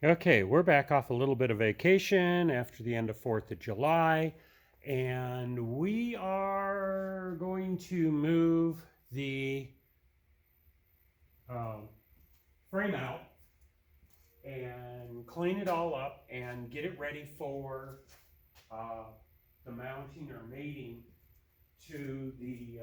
Okay, we're back off a little bit of vacation after the end of 4th of July, and we are going to move the um, frame out and clean it all up and get it ready for the mounting or mating to the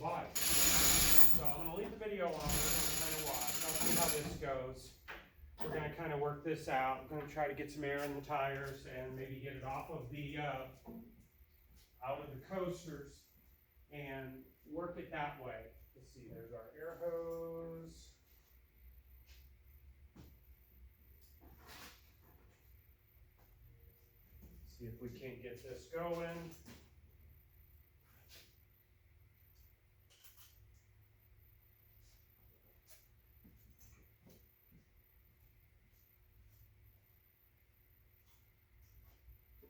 body. So I'm going to leave the video on. We're going to kind of watch. I'll see how this goes. We're going to kind of work this out. I'm going to try to get some air in the tires and maybe get it off of the out of the coasters and work it that way. Let's see, there's our air hose. See if we can't get this going.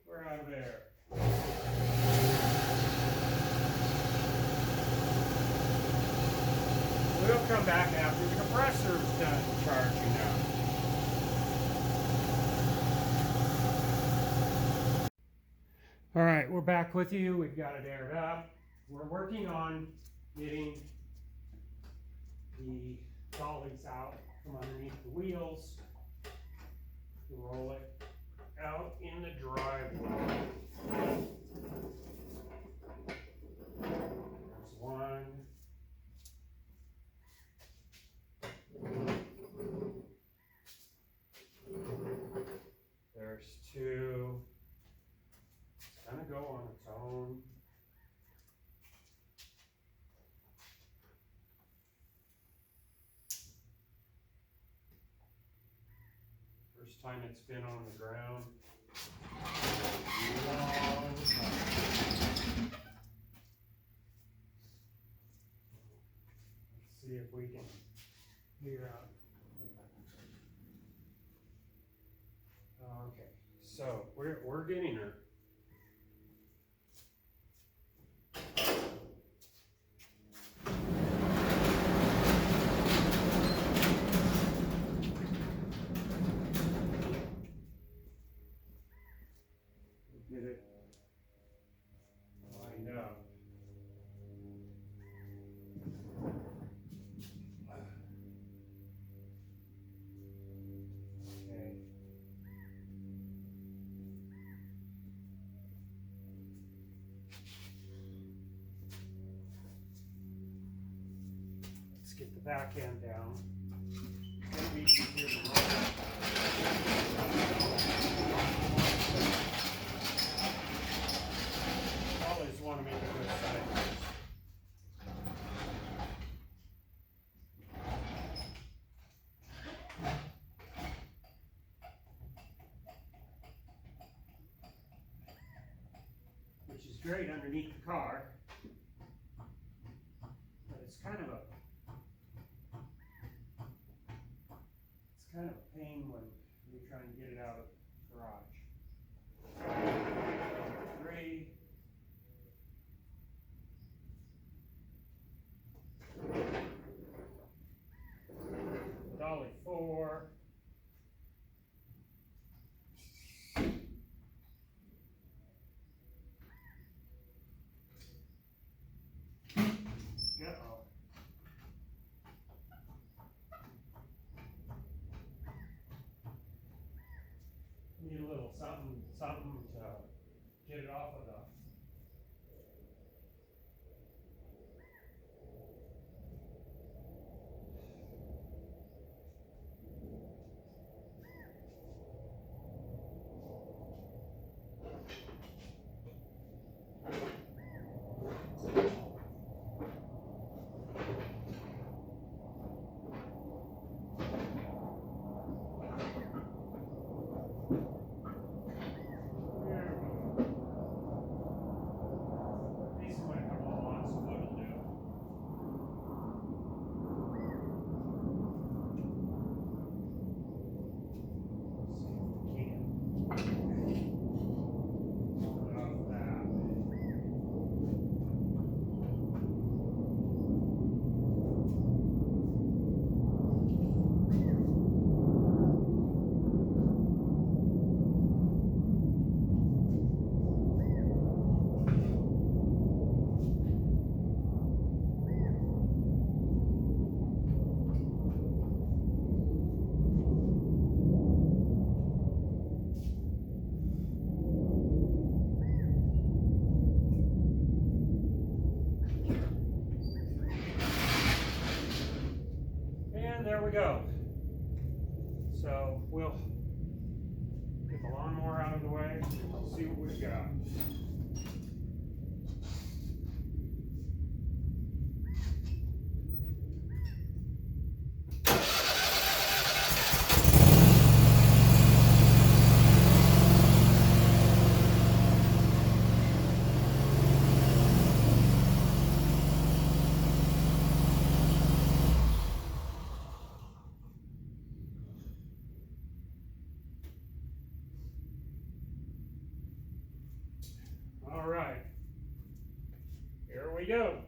We're out of air. We'll come back after the compressor's done charging up. All right, we're back with you. We've got it aired up. We're working on getting the dollies out from underneath the wheels to roll it out in the driveway. There's one. There's two. It's gonna go on its own. First time it's been on the ground. Long time. Let's see if we can figure out. Okay, so we're getting her. Get it lined up. Okay. Let's get the back end down. It's gonna be easier to roll. Always want to make a good size. Which is great underneath the car, but it's kind of a pain when you're trying to get it out of the garage. 3. Dolly 4. Uh-oh. Need a little something to get it off of the. There we go. So we'll get the lawnmower out of the way, see what we've got. All right, here we go.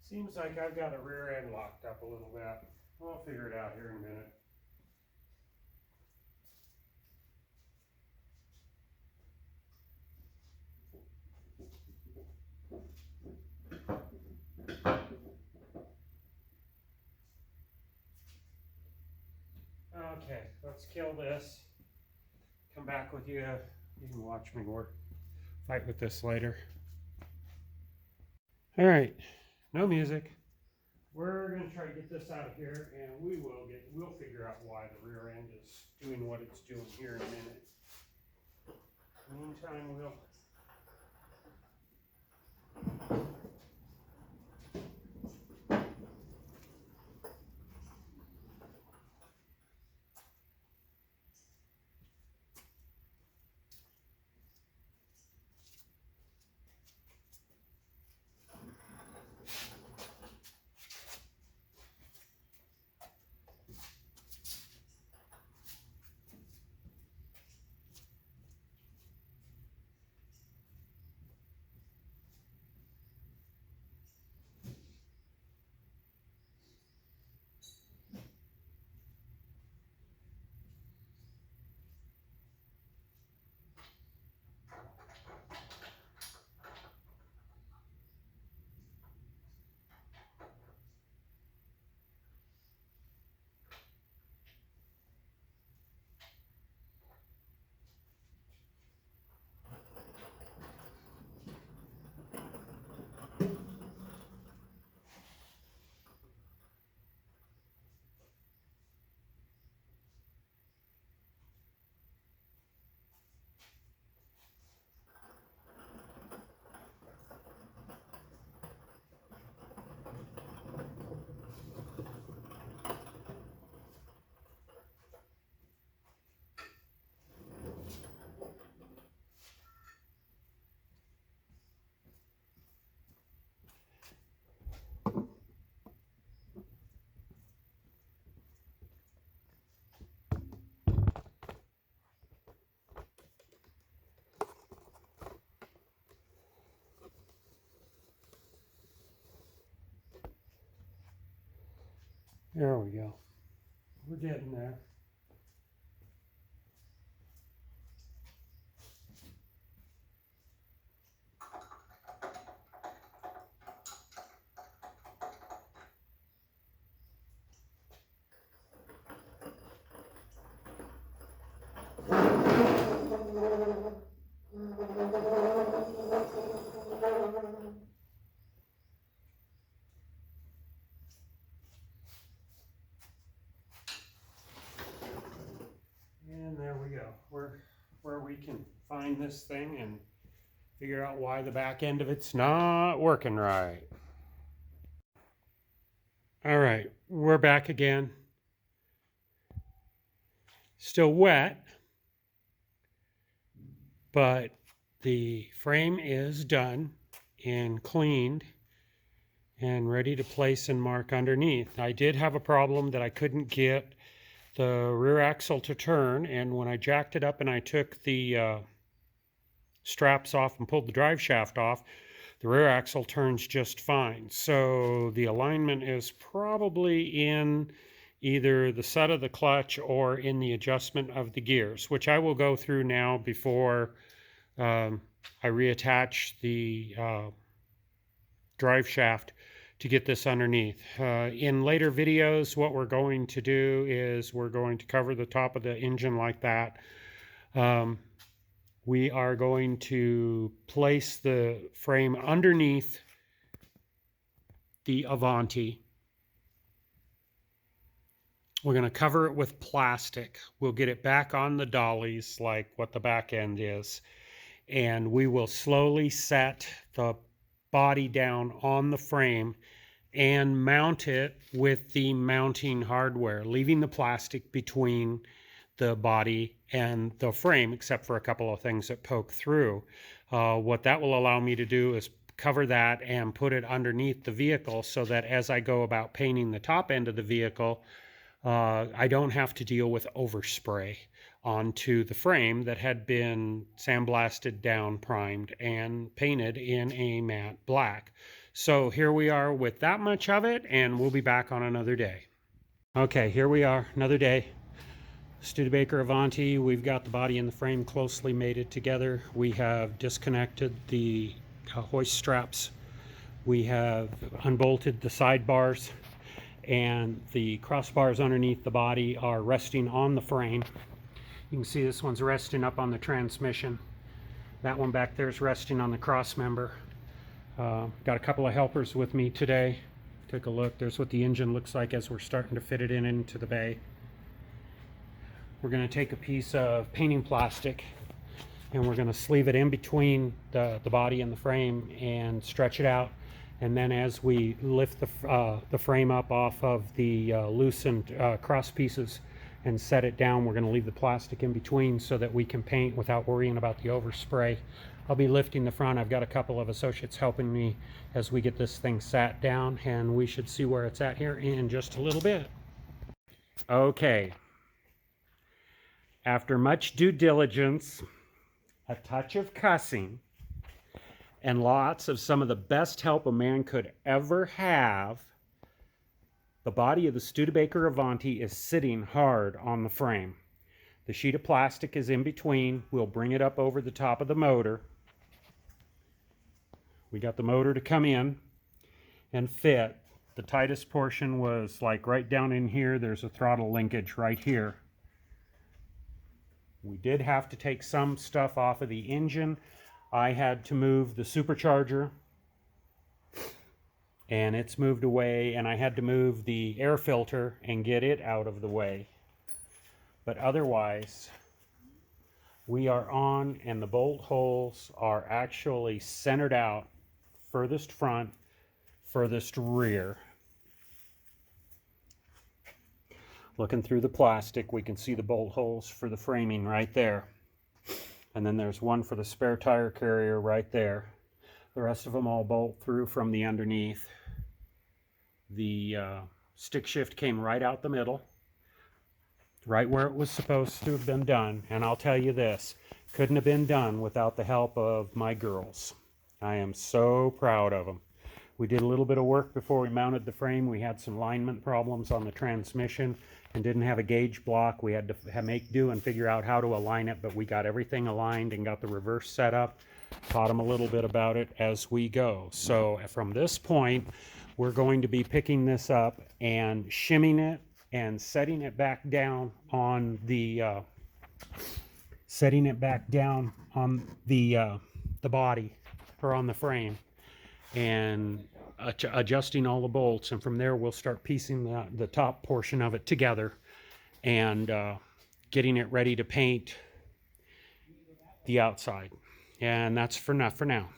Seems like I've got a rear end locked up a little bit. We'll figure it out here in a minute. Okay, let's kill this. Come back with you. You can watch me work. Fight with this later. All right, no music. We're gonna try to get this out of here, and we'll figure out why the rear end is doing what it's doing here in a minute. Meantime, we'll there we go. We're getting there. align this thing and figure out why the back end of it's not working right. All right, we're back again. Still wet, but the frame is done and cleaned and ready to place and mark underneath. I did have a problem that I couldn't get the rear axle to turn, and when I jacked it up and I took the straps off and pulled the drive shaft off, the rear axle turns just fine. So the alignment is probably in either the set of the clutch or in the adjustment of the gears, which I will go through now before I reattach the drive shaft to get this underneath. In later videos, what we're going to do is we're going to cover the top of the engine like that. We are going to place the frame underneath the Avanti. We're going to cover it with plastic. We'll get it back on the dollies like what the back end is. And we will slowly set the body down on the frame and mount it with the mounting hardware, leaving the plastic between the body and the frame, except for a couple of things that poke through. What that will allow me to do is cover that and put it underneath the vehicle so that as I go about painting the top end of the vehicle, I don't have to deal with overspray onto the frame that had been sandblasted down, primed, and painted in a matte black. So here we are with that much of it, and we'll be back on another day. Okay, here we are, another day. Studebaker Avanti, we've got the body and the frame closely mated together. We have disconnected the hoist straps. We have unbolted the sidebars, and the crossbars underneath the body are resting on the frame. You can see this one's resting up on the transmission. That one back there is resting on the cross member. Got a couple of helpers with me today. Take a look. There's what the engine looks like as we're starting to fit it into the bay. We're going to take a piece of painting plastic and we're going to sleeve it in between the body and the frame and stretch it out. And then as we lift the frame up off of the loosened cross pieces and set it down, we're going to leave the plastic in between so that we can paint without worrying about the overspray. I'll be lifting the front. I've got a couple of associates helping me as we get this thing sat down, and we should see where it's at here in just a little bit. Okay. After much due diligence, a touch of cussing, and lots of some of the best help a man could ever have, the body of the Studebaker Avanti is sitting hard on the frame. The sheet of plastic is in between. We'll bring it up over the top of the motor. We got the motor to come in and fit. The tightest portion was like right down in here. There's a throttle linkage right here. We did have to take some stuff off of the engine. I had to move the supercharger, and it's moved away, and I had to move the air filter and get it out of the way. But otherwise, we are on, and the bolt holes are actually centered out, furthest front, furthest rear. Looking through the plastic, we can see the bolt holes for the framing right there. And then there's one for the spare tire carrier right there. The rest of them all bolt through from the underneath. The stick shift came right out the middle, right where it was supposed to have been done. And I'll tell you this, couldn't have been done without the help of my girls. I am so proud of them. We did a little bit of work before we mounted the frame. We had some alignment problems on the transmission and didn't have a gauge block. We had to make do and figure out how to align it, but we got everything aligned and got the reverse set up. Taught them a little bit about it as we go. So from this point, we're going to be picking this up and shimming it and setting it back down on the body or on the frame, and adjusting all the bolts, and from there we'll start piecing the top portion of it together and getting it ready to paint the outside. And that's for now.